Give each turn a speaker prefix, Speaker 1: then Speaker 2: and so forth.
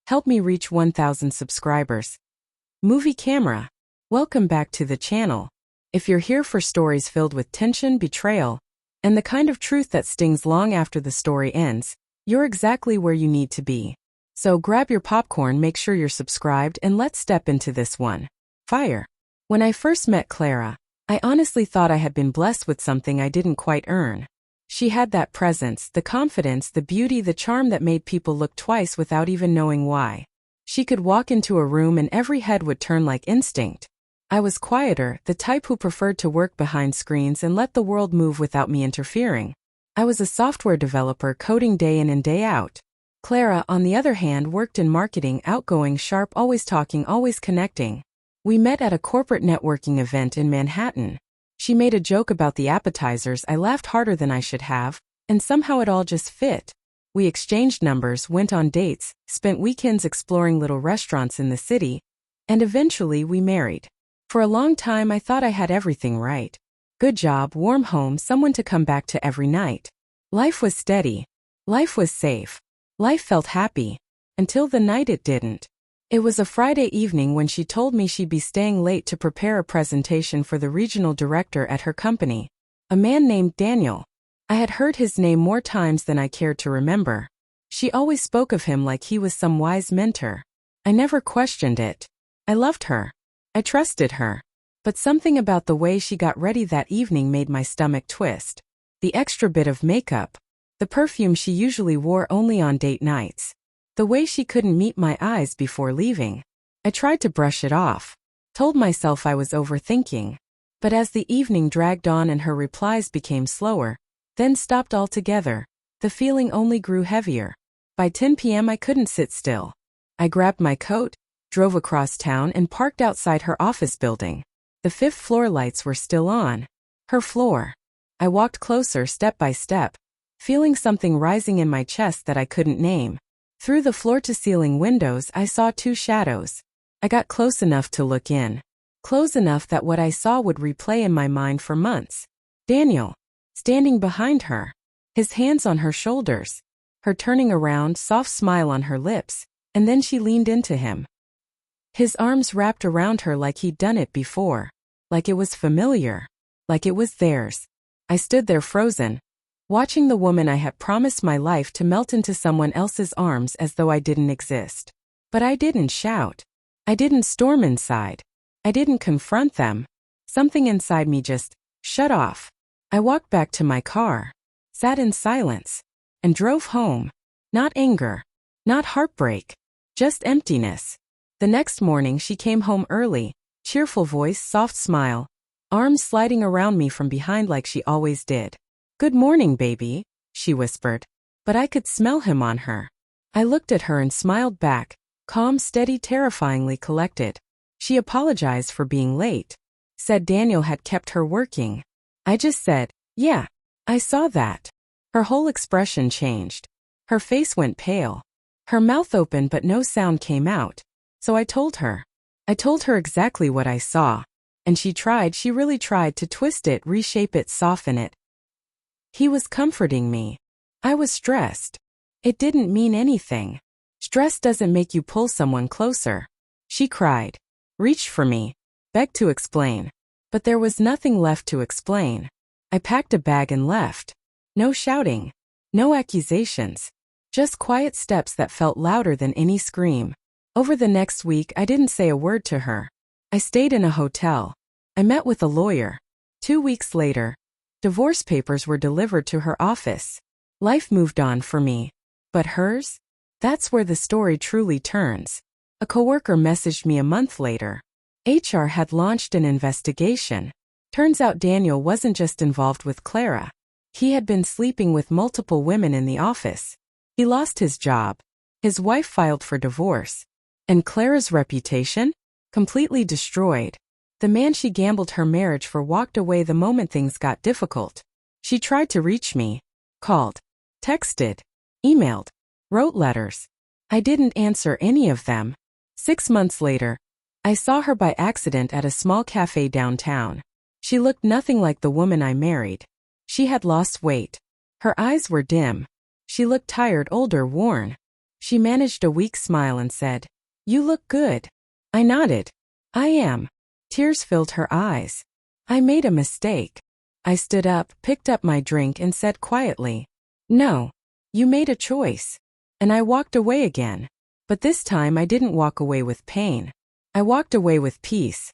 Speaker 1: Help me reach 1,000 subscribers. Movie Camera. Welcome back to the channel. If you're here for stories filled with tension, betrayal, and the kind of truth that stings long after the story ends, you're exactly where you need to be. So grab your popcorn, make sure you're subscribed, and let's step into this one. Fire. When I first met Clara, I honestly thought I had been blessed with something I didn't quite earn. She had that presence, the confidence, the beauty, the charm that made people look twice without even knowing why. She could walk into a room and every head would turn like instinct. I was quieter, the type who preferred to work behind screens and let the world move without me interfering. I was a software developer coding day in and day out. Clara, on the other hand, worked in marketing, outgoing, sharp, always talking, always connecting. We met at a corporate networking event in Manhattan. She made a joke about the appetizers. I laughed harder than I should have, and somehow it all just fit. We exchanged numbers, went on dates, spent weekends exploring little restaurants in the city, and eventually we married. For a long time I thought I had everything right. Good job, warm home, someone to come back to every night. Life was steady. Life was safe. Life felt happy. Until the night it didn't. It was a Friday evening when she told me she'd be staying late to prepare a presentation for the regional director at her company, a man named Daniel. I had heard his name more times than I cared to remember. She always spoke of him like he was some wise mentor. I never questioned it. I loved her. I trusted her. But something about the way she got ready that evening made my stomach twist. The extra bit of makeup. The perfume she usually wore only on date nights. The way she couldn't meet my eyes before leaving. I tried to brush it off. Told myself I was overthinking. But as the evening dragged on and her replies became slower, then stopped altogether, the feeling only grew heavier. By 10 p.m. I couldn't sit still. I grabbed my coat, drove across town and parked outside her office building. The 5th floor lights were still on. Her floor. I walked closer step by step, feeling something rising in my chest that I couldn't name. Through the floor-to-ceiling windows I saw 2 shadows. I got close enough to look in. Close enough that what I saw would replay in my mind for months. Daniel. Standing behind her. His hands on her shoulders. Her turning around, soft smile on her lips, and then she leaned into him. His arms wrapped around her like he'd done it before. Like it was familiar. Like it was theirs. I stood there frozen, watching the woman I had promised my life to melt into someone else's arms as though I didn't exist. But I didn't shout. I didn't storm inside. I didn't confront them. Something inside me just shut off. I walked back to my car, sat in silence, and drove home. Not anger. Not heartbreak. Just emptiness. The next morning she came home early, cheerful voice, soft smile, arms sliding around me from behind like she always did. "Good morning, baby," she whispered. But I could smell him on her. I looked at her and smiled back, calm, steady, terrifyingly collected. She apologized for being late. Said Daniel had kept her working. I just said, "Yeah, I saw that." Her whole expression changed. Her face went pale. Her mouth opened but no sound came out. So I told her. I told her exactly what I saw. And she really tried to twist it, reshape it, soften it. He was comforting me. I was stressed. It didn't mean anything. Stress doesn't make you pull someone closer. She cried. Reached for me. Begged to explain. But there was nothing left to explain. I packed a bag and left. No shouting. No accusations. Just quiet steps that felt louder than any scream. Over the next week I didn't say a word to her. I stayed in a hotel. I met with a lawyer. 2 weeks later, divorce papers were delivered to her office. Life moved on for me. But hers? That's where the story truly turns. A coworker messaged me a month later. HR had launched an investigation. Turns out Daniel wasn't just involved with Clara. He had been sleeping with multiple women in the office. He lost his job. His wife filed for divorce. And Clara's reputation? Completely destroyed. The man she gambled her marriage for walked away the moment things got difficult. She tried to reach me. Called. Texted. Emailed. Wrote letters. I didn't answer any of them. 6 months later, I saw her by accident at a small cafe downtown. She looked nothing like the woman I married. She had lost weight. Her eyes were dim. She looked tired, older, worn. She managed a weak smile and said, "You look good." I nodded. "I am." Tears filled her eyes. "I made a mistake." I stood up, picked up my drink and said quietly, "No. You made a choice." And I walked away again. But this time I didn't walk away with pain. I walked away with peace.